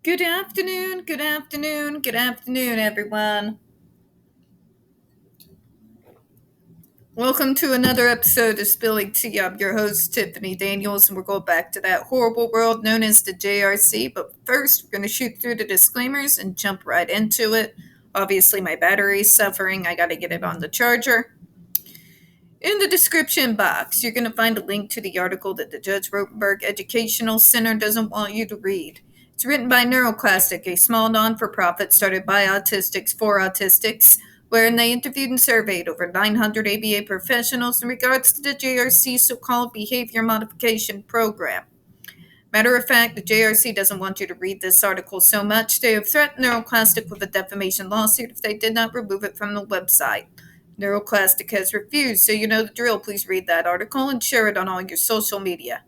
Good afternoon, good afternoon, good afternoon, everyone. Welcome to another episode of Spilling Tea. I'm your host, Tiffany Daniels, and we're going back to that horrible world known as the JRC. But first, we're going to shoot through the disclaimers and jump right into it. Obviously, my battery's suffering. I got to get it on the charger. In the description box, you're going to find a link to the article that the Judge Rotenberg Educational Center doesn't want you to read. It's written by NeuroClastic, a small non-for-profit started by autistics for autistics, wherein they interviewed and surveyed over 900 ABA professionals in regards to the JRC so-called behavior modification program. Matter of fact, the JRC doesn't want you to read this article so much, they have threatened NeuroClastic with a defamation lawsuit if they did not remove it from the website. NeuroClastic has refused, so you know the drill. Please read that article and share it on all your social media.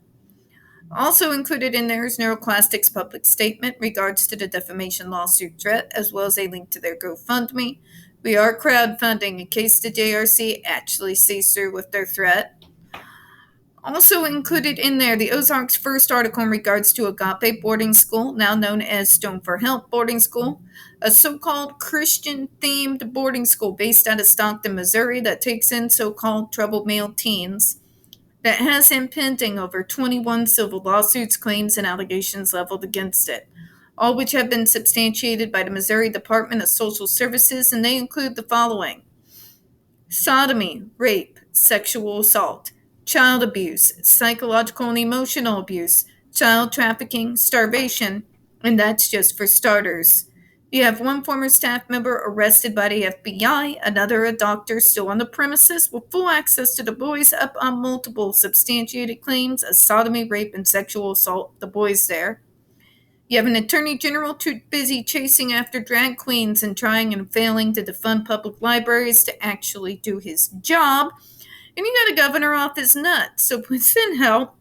Also included in there is NeuroClastic's public statement regards to the defamation lawsuit threat, as well as a link to their GoFundMe. We are crowdfunding in case the JRC actually sees through with their threat. Also included in there, the Ozarks' first article in regards to Agape Boarding School, now known as Stone for Help Boarding School, a so-called Christian-themed boarding school based out of Stockton, Missouri that takes in so-called troubled male teens, that has him pending over 21 civil lawsuits, claims, and allegations leveled against it, all which have been substantiated by the Missouri Department of Social Services, and they include the following: sodomy, rape, sexual assault, child abuse, psychological and emotional abuse, child trafficking, starvation, and that's just for starters. You have one former staff member arrested by the FBI, another a doctor still on the premises with full access to the boys, up on multiple substantiated claims of sodomy, rape, and sexual assault, the boys there. You have an attorney general too busy chasing after drag queens and trying and failing to defund public libraries to actually do his job. And you got a governor off his nuts. So please send help.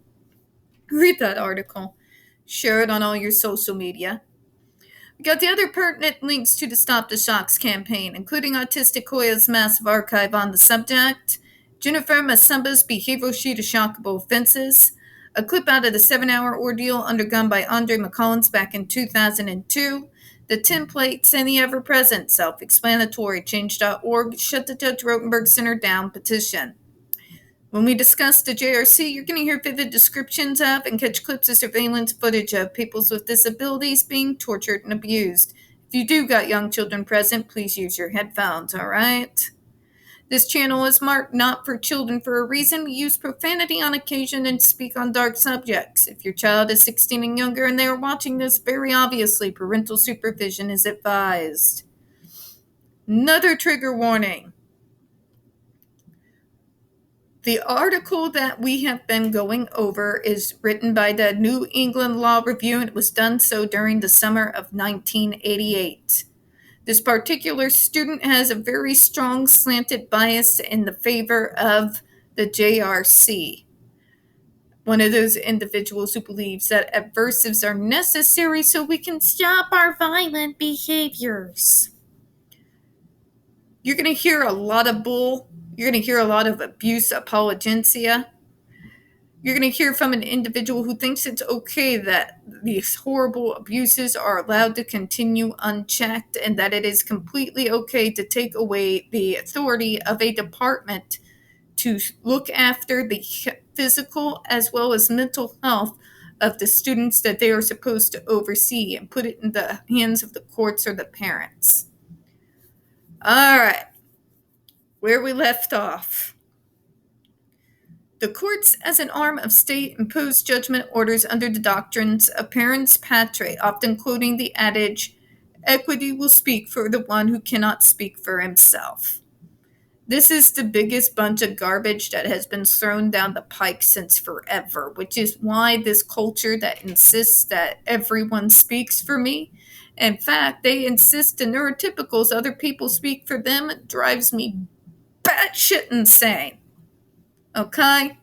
Read that article. Share it on all your social media. We got the other pertinent links to the Stop the Shocks campaign, including Autistic Hoya's massive archive on the subject, Jennifer Masumba's behavioral sheet of shockable offenses, a clip out of the 7-hour ordeal undergone by Andre McCollins back in 2002, the templates, and the ever-present self-explanatory change.org Shut the Judge Rotenberg Center Down petition. When we discuss the JRC, you're going to hear vivid descriptions of and catch clips of surveillance footage of people with disabilities being tortured and abused. If you do got young children present, please use your headphones, all right? This channel is marked not for children for a reason. We use profanity on occasion and speak on dark subjects. If your child is 16 and younger and they are watching this, very obviously parental supervision is advised. Another trigger warning. The article that we have been going over is written by the New England Law Review, and it was done so during the summer of 1988. This particular student has a very strong slanted bias in the favor of the JRC. One of those individuals who believes that aversives are necessary so we can stop our violent behaviors. You're going to hear a lot of bull. You're going to hear a lot of abuse apologencia. You're going to hear from an individual who thinks it's okay that these horrible abuses are allowed to continue unchecked and that it is completely okay to take away the authority of a department to look after the physical as well as mental health of the students that they are supposed to oversee and put it in the hands of the courts or the parents. All right. Where we left off. The courts, as an arm of state, impose judgment orders under the doctrines of parens patriae, often quoting the adage, equity will speak for the one who cannot speak for himself. This is the biggest bunch of garbage that has been thrown down the pike since forever, which is why this culture that insists that everyone speaks for me, in fact, they insist the neurotypicals other people speak for them, drives me batshit insane. Okay?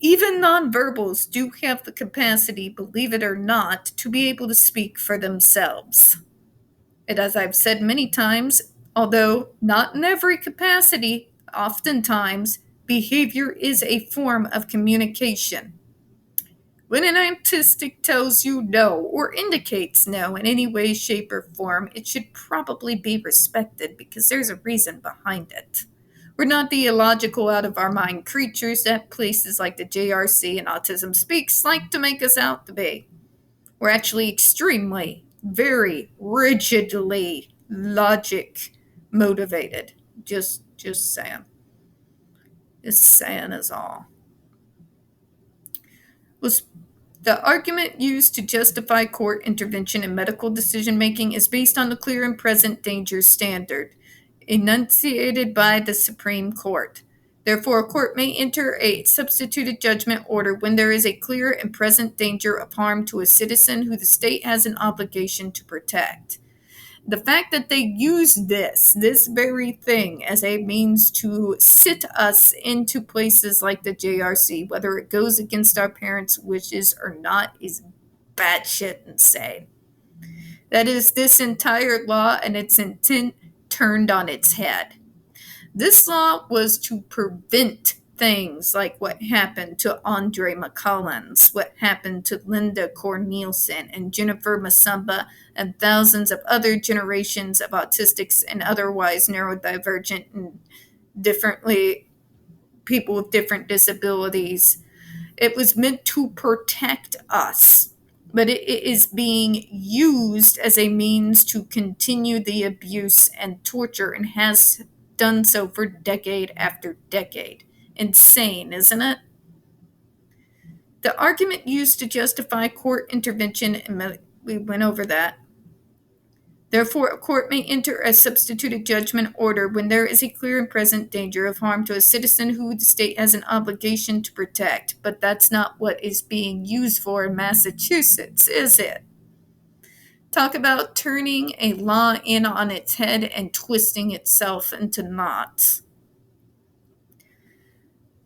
Even nonverbals do have the capacity, believe it or not, to be able to speak for themselves. And as I've said many times, although not in every capacity, oftentimes, behavior is a form of communication. When an autistic tells you no or indicates no in any way, shape, or form, it should probably be respected because there's a reason behind it. We're not the illogical, out of our mind creatures that places like the JRC and Autism Speaks like to make us out to be. We're actually extremely, very rigidly logic motivated. Just saying. Just saying is all. Was the argument used to justify court intervention in medical decision-making is based on the clear and present danger standard, enunciated by the Supreme Court. Therefore, a court may enter a substituted judgment order when there is a clear and present danger of harm to a citizen who the state has an obligation to protect. The fact that they use this very thing as a means to sit us into places like the JRC, whether it goes against our parents' wishes or not, is batshit insane. That is this entire law and its intent turned on its head. This law was to prevent things like what happened to Andre McCollins, what happened to Linda Cornelison and Jennifer Masamba, and thousands of other generations of autistics and otherwise neurodivergent and differently people with different disabilities. It was meant to protect us, but it is being used as a means to continue the abuse and torture and has done so for decade after decade. Insane, isn't it? The argument used to justify court intervention, and we went over that. Therefore, a court may enter a substituted judgment order when there is a clear and present danger of harm to a citizen who the state has an obligation to protect. But that's not what is being used for in Massachusetts, is it? Talk about turning a law in on its head and twisting itself into knots.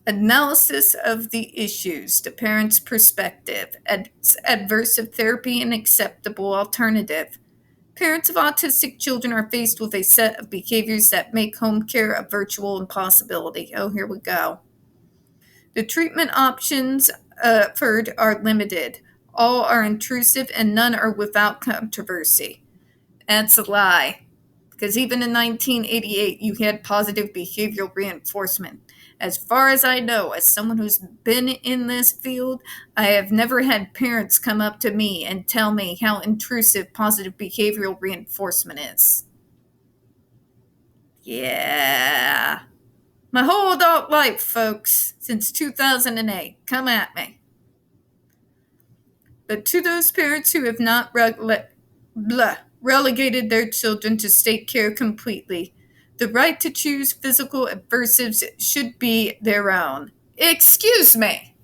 Analysis of the issues, the parent's perspective, adversive therapy, an acceptable alternative. Parents of autistic children are faced with a set of behaviors that make home care a virtual impossibility. Oh, here we go. The treatment options offered are limited. All are intrusive and none are without controversy. That's a lie. Because even in 1988, you had positive behavioral reinforcement. As far as I know, as someone who's been in this field, I have never had parents come up to me and tell me how intrusive positive behavioral reinforcement is. Yeah. My whole adult life, folks, since 2008. Come at me. But to those parents who have not relegated their children to state care completely, the right to choose physical aversives should be their own. Excuse me.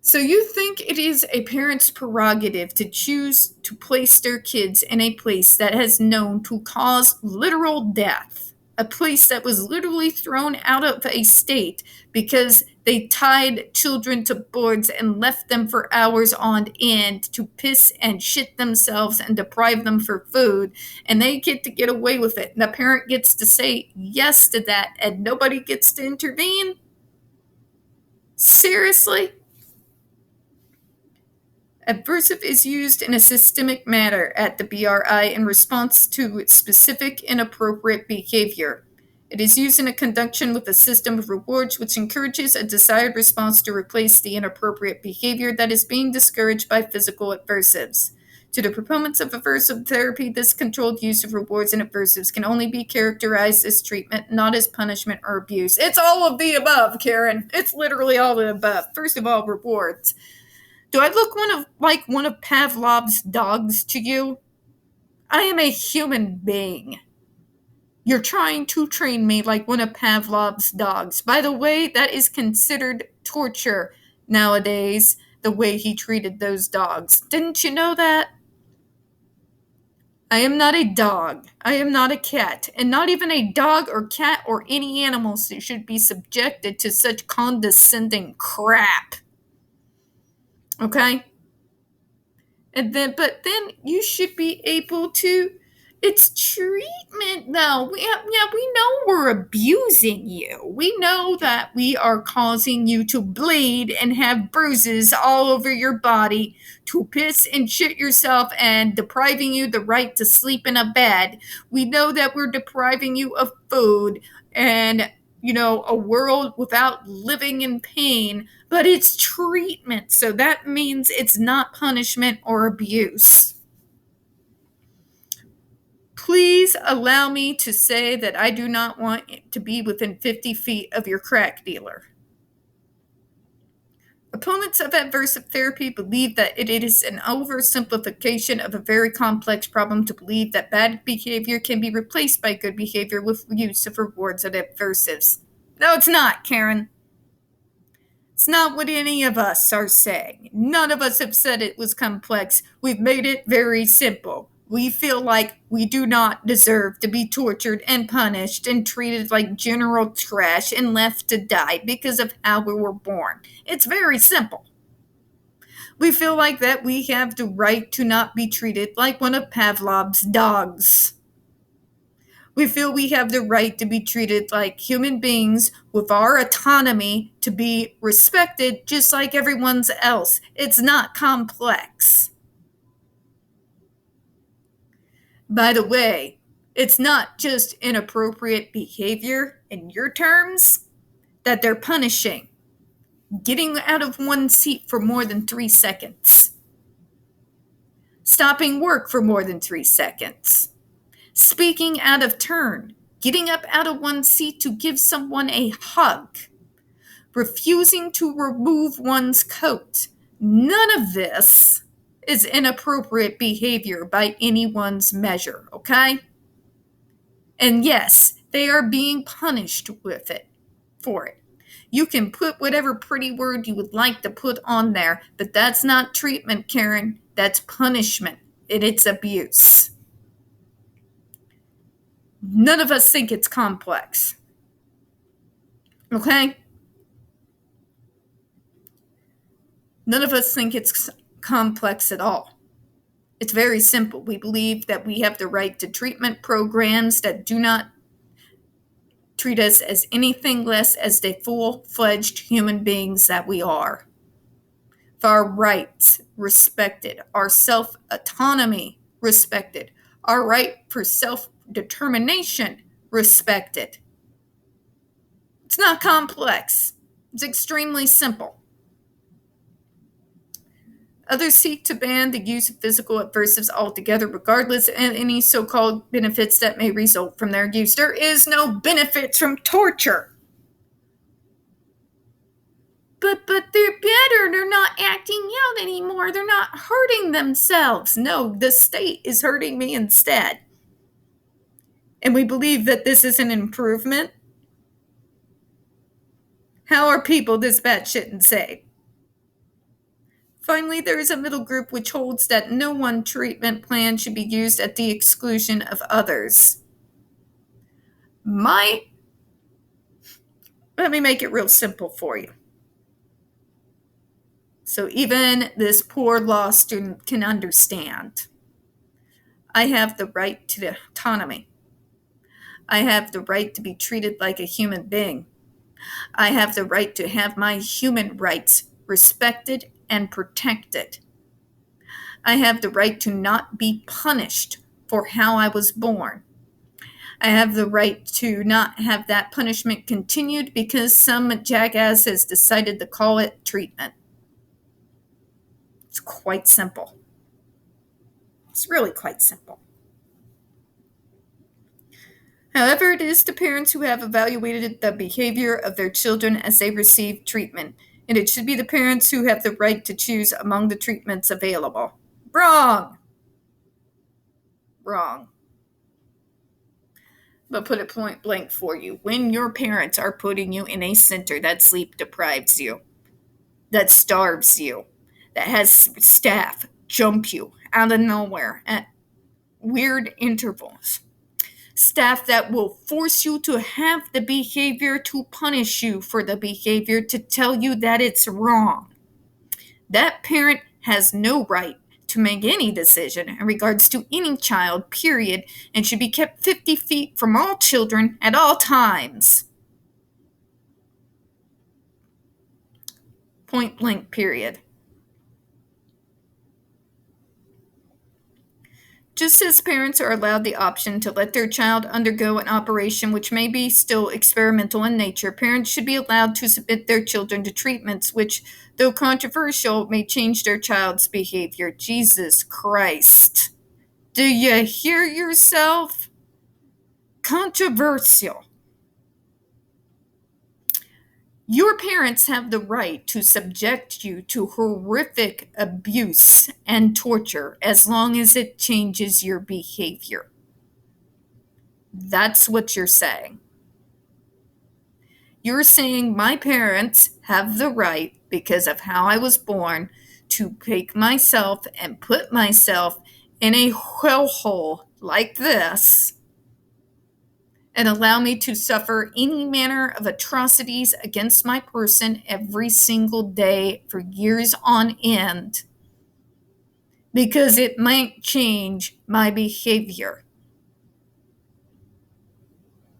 So you think it is a parent's prerogative to choose to place their kids in a place that has known to cause literal death, a place that was literally thrown out of a state because they tied children to boards and left them for hours on end to piss and shit themselves and deprive them for food, and they get away with it. And the parent gets to say yes to that, and nobody gets to intervene? Seriously? Aversive is used in a systemic manner at the BRI in response to specific inappropriate behavior. It is used in a conjunction with a system of rewards which encourages a desired response to replace the inappropriate behavior that is being discouraged by physical aversives. To the proponents of aversive therapy, this controlled use of rewards and aversives can only be characterized as treatment, not as punishment or abuse. It's all of the above, Karen. It's literally all of the above. First of all, rewards. Do I look like one of Pavlov's dogs to you? I am a human being. You're trying to train me like one of Pavlov's dogs. By the way, that is considered torture nowadays, the way he treated those dogs. Didn't you know that? I am not a dog. I am not a cat. And not even a dog or cat or any animals should be subjected to such condescending crap. Okay? But then you should be able to It's treatment, though. We know we're abusing you. We know that we are causing you to bleed and have bruises all over your body, to piss and shit yourself, and depriving you the right to sleep in a bed. We know that we're depriving you of food and, a world without living in pain, but it's treatment. So that means it's not punishment or abuse. Please allow me to say that I do not want to be within 50 feet of your crack dealer. Opponents of aversive therapy believe that it is an oversimplification of a very complex problem to believe that bad behavior can be replaced by good behavior with use of rewards and aversives. No, it's not, Karen. It's not what any of us are saying. None of us have said it was complex. We've made it very simple. We feel like we do not deserve to be tortured and punished and treated like general trash and left to die because of how we were born. It's very simple. We feel like that we have the right to not be treated like one of Pavlov's dogs. We feel we have the right to be treated like human beings with our autonomy, to be respected just like everyone else. It's not complex. By the way, it's not just inappropriate behavior in your terms that they're punishing. Getting out of one seat for more than 3 seconds. Stopping work for more than 3 seconds. Speaking out of turn, getting up out of one seat to give someone a hug, refusing to remove one's coat. None of this is inappropriate behavior by anyone's measure, okay? And yes, they are being punished for it. You can put whatever pretty word you would like to put on there, but that's not treatment, Karen. That's punishment, and it's abuse. None of us think it's complex. Okay? None of us think it's complex at all. It's very simple. We believe that we have the right to treatment programs that do not treat us as anything less as the full-fledged human beings that we are. Our rights respected, our self-autonomy respected, our right for self-determination respected. It's not complex. It's extremely simple. Others seek to ban the use of physical aversives altogether, regardless of any so-called benefits that may result from their use. There is no benefits from torture. But they're better. They're not acting out anymore. They're not hurting themselves. No, the state is hurting me instead. And we believe that this is an improvement. How are people this batshit insane? Finally, there is a middle group which holds that no one treatment plan should be used at the exclusion of others. Let me make it real simple for you. So even this poor law student can understand. I have the right to the autonomy. I have the right to be treated like a human being. I have the right to have my human rights respected and protected. I have the right to not be punished for how I was born. I have the right to not have that punishment continued because some jackass has decided to call it treatment. It's quite simple. It's really quite simple. However, it is the parents who have evaluated the behavior of their children as they receive treatment, and it should be the parents who have the right to choose among the treatments available. Wrong. But put it point blank for you. When your parents are putting you in a center that sleep deprives you, that starves you, that has staff jump you out of nowhere at weird intervals, staff that will force you to have the behavior, to punish you for the behavior, to tell you that it's wrong, that parent has no right to make any decision in regards to any child, period, and should be kept 50 feet from all children at all times. Point blank, period. Just as parents are allowed the option to let their child undergo an operation which may be still experimental in nature, parents should be allowed to submit their children to treatments which, though controversial, may change their child's behavior. Jesus Christ. Do you hear yourself? Controversial. Your parents have the right to subject you to horrific abuse and torture as long as it changes your behavior. That's what you're saying. You're saying my parents have the right, because of how I was born, to take myself and put myself in a hellhole like this and allow me to suffer any manner of atrocities against my person every single day for years on end because it might change my behavior.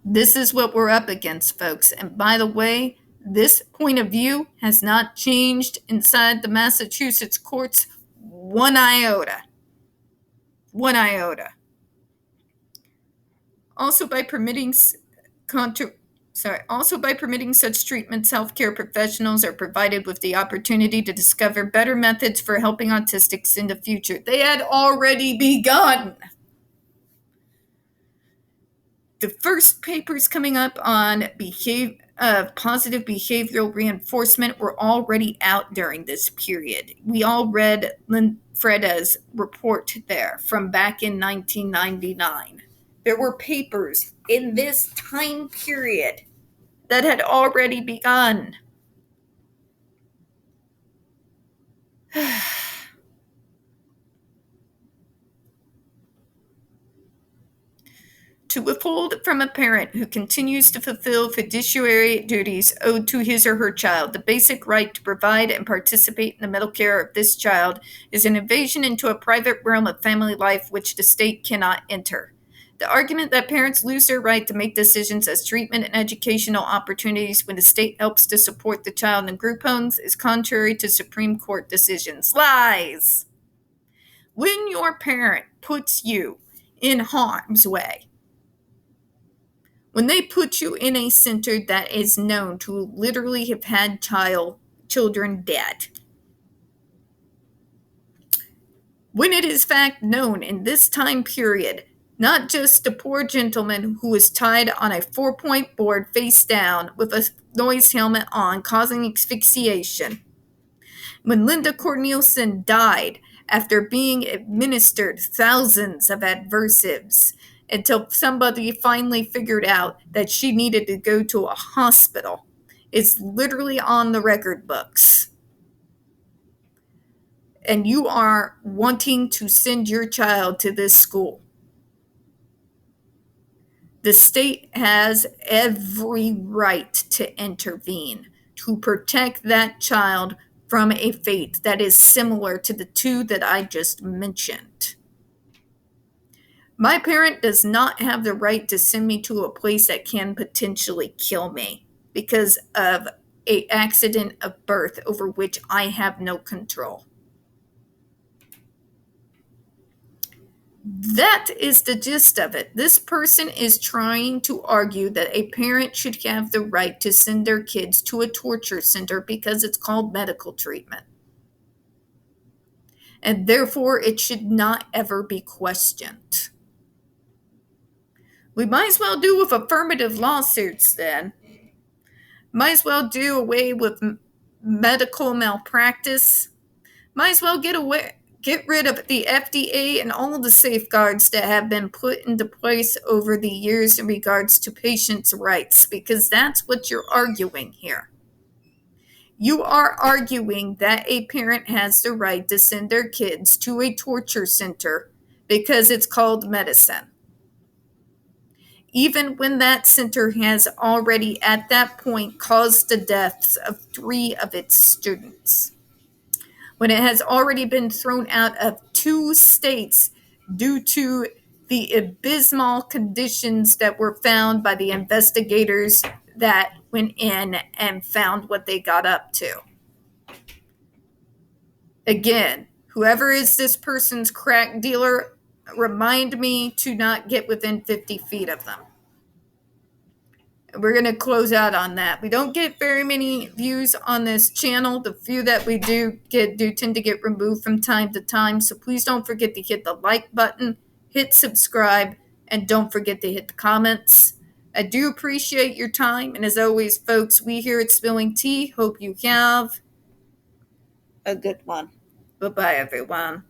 This is what we're up against, folks. And by the way, this point of view has not changed inside the Massachusetts courts one iota. One iota. Also, by permitting such treatments, healthcare professionals are provided with the opportunity to discover better methods for helping autistics in the future. They had already begun. The first papers coming up on positive behavioral reinforcement were already out during this period. We all read Linfreda's report there from back in 1999. There were papers in this time period that had already begun. To withhold from a parent who continues to fulfill fiduciary duties owed to his or her child the basic right to provide and participate in the medical care of this child is an invasion into a private realm of family life which the state cannot enter. The argument that parents lose their right to make decisions as treatment and educational opportunities when the state helps to support the child in group homes is contrary to Supreme Court decisions. Lies! When your parent puts you in harm's way, when they put you in a center that is known to literally have had children dead, when it is fact known in this time period, not just a poor gentleman who was tied on a 4-point board face down with a noise helmet on, causing asphyxiation. When Linda Cornelison died after being administered thousands of Aversives until somebody finally figured out that she needed to go to a hospital. It's literally on the record books. And you are wanting to send your child to this school. The state has every right to intervene to protect that child from a fate that is similar to the two that I just mentioned. My parent does not have the right to send me to a place that can potentially kill me because of an accident of birth over which I have no control. That is the gist of it. This person is trying to argue that a parent should have the right to send their kids to a torture center because it's called medical treatment. And therefore, it should not ever be questioned. We might as well do with affirmative lawsuits then. Might as well do away with medical malpractice. Might as well get rid of the FDA and all the safeguards that have been put into place over the years in regards to patients' rights, because that's what you're arguing here. You are arguing that a parent has the right to send their kids to a torture center because it's called medicine. Even when that center has already at that point caused the deaths of 3 of its students. When it has already been thrown out of 2 states due to the abysmal conditions that were found by the investigators that went in and found what they got up to. Again, whoever is this person's crack dealer, remind me to not get within 50 feet of them. We're going to close out on that. We don't get very many views on this channel. The few that we do tend to get removed from time to time. So please don't forget to hit the like button, hit subscribe, and don't forget to hit the comments. I do appreciate your time. And as always, folks, we here at Spilling Tea hope you have a good one. Bye-bye, everyone.